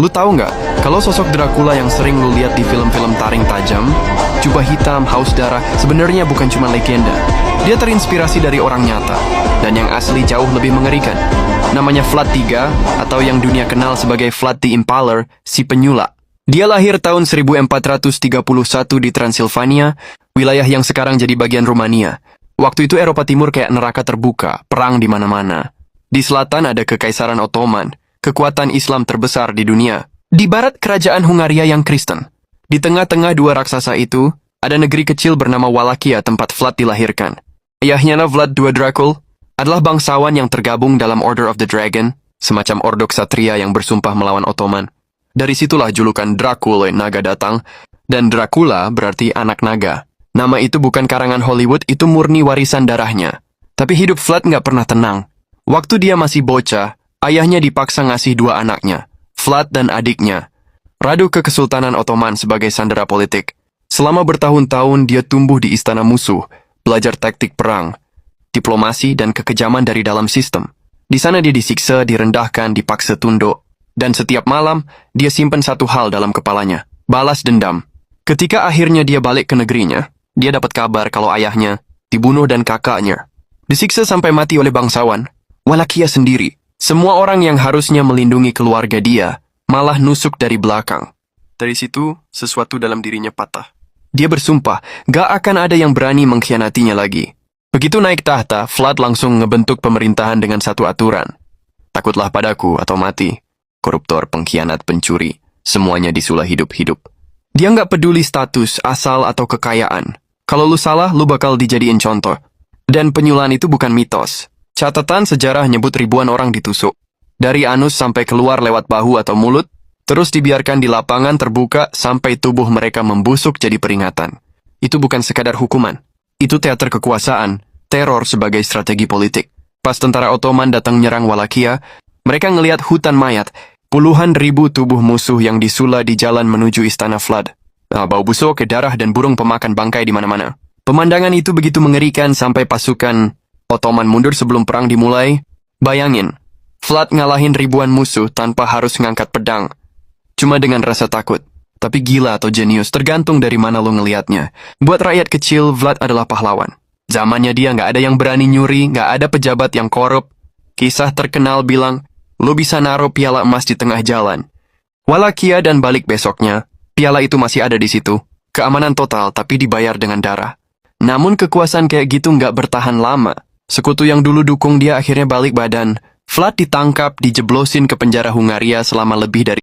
Lu tahu nggak, kalau sosok Dracula yang sering lu lihat di film-film taring tajam, jubah hitam, haus darah, sebenarnya bukan cuma legenda. Dia terinspirasi dari orang nyata, dan yang asli jauh lebih mengerikan. Namanya Vlad III, atau yang dunia kenal sebagai Vlad the Impaler, si penyulak. Dia lahir tahun 1431 di Transilvania, wilayah yang sekarang jadi bagian Rumania. Waktu itu Eropa Timur kayak neraka terbuka, perang di mana-mana. Di selatan ada Kekaisaran Ottoman, kekuatan Islam terbesar di dunia. Di barat kerajaan Hungaria yang Kristen. Di tengah-tengah dua raksasa itu, ada negeri kecil bernama Wallachia tempat Vlad dilahirkan. Ayahnya Vlad II Dracul adalah bangsawan yang tergabung dalam Order of the Dragon, semacam ordo ksatria yang bersumpah melawan Ottoman. Dari situlah julukan Dracul naga datang, dan Dracula berarti anak naga. Nama itu bukan karangan Hollywood, itu murni warisan darahnya. Tapi hidup Vlad nggak pernah tenang. Waktu dia masih bocah, ayahnya dipaksa ngasih dua anaknya, Vlad dan adiknya, radu ke Kesultanan Ottoman sebagai sandera politik. Selama bertahun-tahun dia tumbuh di istana musuh, belajar taktik perang, diplomasi dan kekejaman dari dalam sistem. Di sana dia disiksa, direndahkan, dipaksa tunduk, dan setiap malam dia simpan satu hal dalam kepalanya, balas dendam. Ketika akhirnya dia balik ke negerinya, dia dapat kabar kalau ayahnya dibunuh dan kakaknya disiksa sampai mati oleh bangsawan Wallachia sendiri. Semua orang yang harusnya melindungi keluarga dia malah nusuk dari belakang. Dari situ, sesuatu dalam dirinya patah. Dia bersumpah, gak akan ada yang berani mengkhianatinya lagi. Begitu naik tahta, Vlad langsung ngebentuk pemerintahan dengan satu aturan. Takutlah padaku atau mati. Koruptor, pengkhianat, pencuri, semuanya disulah hidup-hidup. Dia nggak peduli status, asal, atau kekayaan. Kalau lu salah, lu bakal dijadiin contoh. Dan penyulahan itu bukan mitos. Catatan sejarah nyebut ribuan orang ditusuk. Dari anus sampai keluar lewat bahu atau mulut, terus dibiarkan di lapangan terbuka sampai tubuh mereka membusuk jadi peringatan. Itu bukan sekadar hukuman. Itu teater kekuasaan, teror sebagai strategi politik. Pas tentara Ottoman datang nyerang Wallachia, mereka ngelihat hutan mayat, puluhan ribu tubuh musuh yang disula di jalan menuju istana Vlad. Bau busuk, darah, dan burung pemakan bangkai di mana-mana. Pemandangan itu begitu mengerikan sampai pasukan Ottoman mundur sebelum perang dimulai. Bayangin, Vlad ngalahin ribuan musuh tanpa harus ngangkat pedang. Cuma dengan rasa takut. Tapi gila atau jenius tergantung dari mana lo ngelihatnya. Buat rakyat kecil, Vlad adalah pahlawan. Zamannya dia nggak ada yang berani nyuri, nggak ada pejabat yang korup. Kisah terkenal bilang, lo bisa naruh piala emas di tengah jalan. Wallachia dan balik besoknya, piala itu masih ada di situ. Keamanan total tapi dibayar dengan darah. Namun kekuasaan kayak gitu nggak bertahan lama. Sekutu yang dulu dukung dia akhirnya balik badan. Vlad ditangkap, dijeblosin ke penjara Hungaria selama lebih dari